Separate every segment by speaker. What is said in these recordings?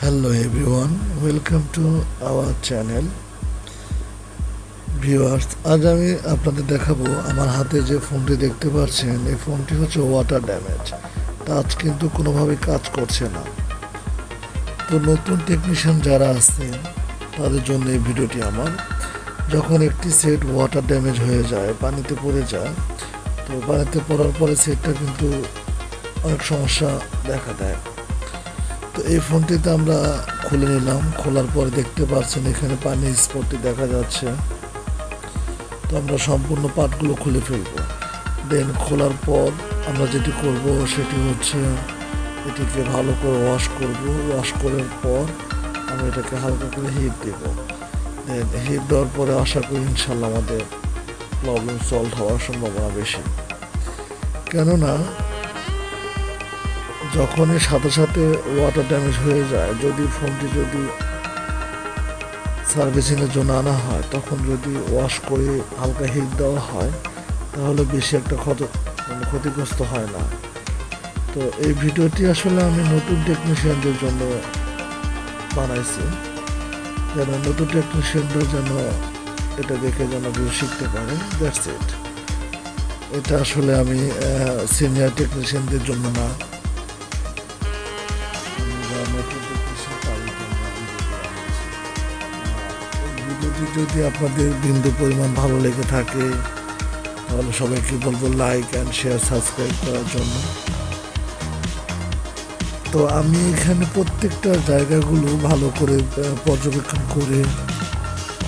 Speaker 1: Hello everyone, welcome to our channel. Viewers, আজ আমি আপনাদের দেখাবো আমার হাতে যে ফোনটি দেখতে পাচ্ছেন, এই ফোনটি হচ্ছে ওয়াটার ড্যামেজ। টাচ কিন্তু কোনোভাবেই কাজ করছে না। তো নতুন টেকনিশিয়ান যারা আছেন তাদের জন্য এই ভিডিওটি আমার। যখন একটি সেট ওয়াটার ড্যামেজ হয়ে যায়, পানিতে পড়ে যায়, তো পানিতে পড়ার পরে সেটটা কিন্তু অনেক সমস্যা দেখা দেয়। তো এই ফোনটিতে আমরা খুলে নিলাম, খোলার পরে দেখতে পাচ্ছেন এখানে পানি স্পটটি দেখা যাচ্ছে। তো আমরা সম্পূর্ণ পার্টগুলো খুলে ফেলবো। দেন খোলার পর আমরা যেটি করব সেটি হচ্ছে এটিকে ভালো করে ওয়াশ করব। ওয়াশ করার পর আমরা এটাকে হালকা করে হিট দেব। দেন হিট দেওয়ার পরে আশা করি ইনশাল্লাহ আমাদের প্রবলেম সলভ হওয়ার সম্ভাবনা বেশি। কেননা যখনই সাথে সাথে ওয়াটার ড্যামেজ হয়ে যায়, যদি ফোনটি সার্ভিসিংয়ের জন্য আনা হয়, তখন যদি ওয়াশ করে হালকা হিট দেওয়া হয় তাহলে বেশি একটা ক্ষতিগ্রস্ত হয় না। তো এই ভিডিওটি আসলে আমি নতুন টেকনিশিয়ানদের জন্য বানাইছি, যেন নতুন টেকনিশিয়ানরা যেন এটা দেখে যেন শিখতে পারে। That's it. এটা আসলে আমি সিনিয়র টেকনিশিয়ানদের জন্য না, ভিডিওটি যদি আপনাদের বিন্দু পরিমাণ ভালো লেগে থাকে তাহলে সবাইকে বলবো লাইক অ্যান্ড শেয়ার, সাবস্ক্রাইব করার জন্য। তো আমি এখানে প্রত্যেকটা জায়গাগুলো ভালো করে পর্যবেক্ষণ করে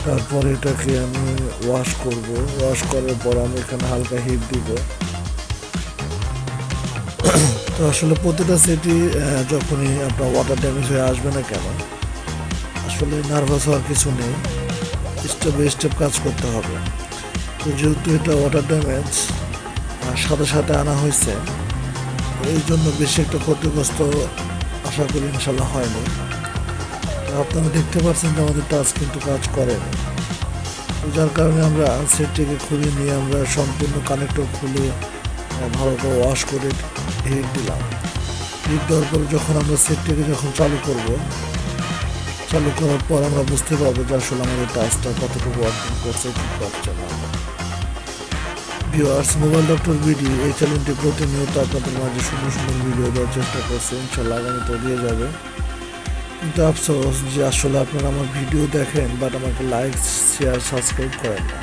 Speaker 1: তারপরে এটাকে আমি ওয়াশ করব। ওয়াশ করার পর আমি এখানে হালকা হিট দিব। তো আসলে প্রতিটা সেটই যখনই আপনার ওয়াটার ড্যামেজ হয়ে আসবে না কেন, আসলে নার্ভাস হওয়ার কিছু নেই, স্টেপ বাই স্টেপ কাজ করতে হবে। তো যেহেতু এটা ওয়াটার ড্যামেজ সাথে সাথে আনা হয়েছে, এই জন্য বেশি একটা ক্ষতিগ্রস্ত আশা করি ইনশাল্লাহ হয়নি। তো আপনারা দেখতে পাচ্ছেন যে আমাদের টাচ কিন্তু কাজ করেনি। তো যার কারণে আমরা সেটটিকে খুলে নিয়ে আমরা সম্পূর্ণ কানেক্টর খুলে ভালো করে ওয়াশ করে হিট দিলাম। হিট দেওয়ার পরে যখন আমরা সেটটিকে চালু করব, চালু করার পর আমরা বুঝতে পারবো যে আসলে আমাদের টাচটা কতটুকু ওয়ার্কিং করছে, কি করছে না। ভিউয়ার্স, মোবাইল ডক্টর ভিডিও এই চ্যানেলটি প্রতিনিয়ত আপনাদের মাঝে সুন্দর সুন্দর ভিডিও দেওয়ার চেষ্টা করছে, ইনশাল্লাহ আগামীতে দিয়ে যাবে। কিন্তু আফসোস যে আসলে আপনারা আমার ভিডিও দেখেন বাট আমাকে লাইক শেয়ার সাবস্ক্রাইব করেন না,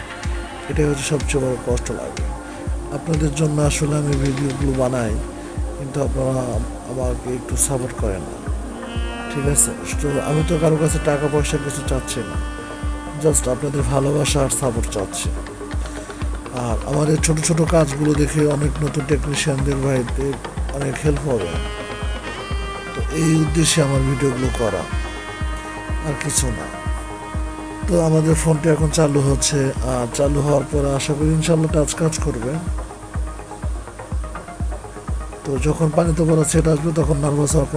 Speaker 1: এটাই হচ্ছে সবচেয়ে বড় কষ্ট লাগে। আপনাদের জন্য আসলে আমি ভিডিওগুলো বানাই, কিন্তু আপনারা আমাকে একটু সাপোর্ট করেন না, ঠিক আছে? তো আমি তো কারো কাছে টাকা পয়সা কিছু চাচ্ছি না, জাস্ট আপনাদের ভালোবাসা আর সাপোর্ট চাচ্ছি। আর আমাদের ছোট ছোট কাজগুলো দেখে অনেক নতুন টেকনিশিয়ানদের ভাইদের অনেক হেল্প হবে। তো এই উদ্দেশ্যে আমার ভিডিওগুলো করা, আর কিছু না। তো আমাদের ফোনটি এখন চালু হচ্ছে, আর চালু হওয়ার পরে আশা করি ইনশাল্লাহ টাচ কাজ করবে। তো যখন পানিতে পড়া সেট আসবে তখন নার্ভাস হওয়ার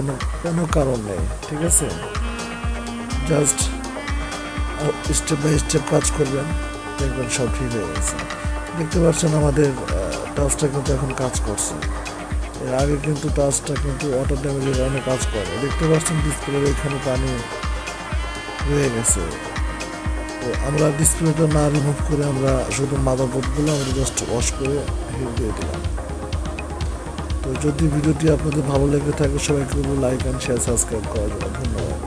Speaker 1: কোনো কারণ নেই, ঠিক আছে? জাস্ট স্টেপ বাই স্টেপ কাজ করবেন, দেখবেন সব ঠিক হয়ে গেছে। দেখতে পাচ্ছেন আমাদের টাচটা কিন্তু এখন কাজ করছে। এর আগে কিন্তু টাচটা কিন্তু ওয়াটার ড্যামেজের কারণে কাজ করে। দেখতে পাচ্ছেন ডিসপ্লের এখানে পানি রয়ে গেছে। তো আমরা ডিসপ্লেটা না রিমুভ করে আমরা শুধু মাদারবোর্ডগুলো আমরা জাস্ট ওয়াশ করে হিট দিয়ে দিলাম। তো যদি ভিডিওটি আপনাদের ভালো লেগে থাকে সবাইকে লাইক অ্যান্ড শেয়ার সাবস্ক্রাইব করার জন্য ধন্যবাদ।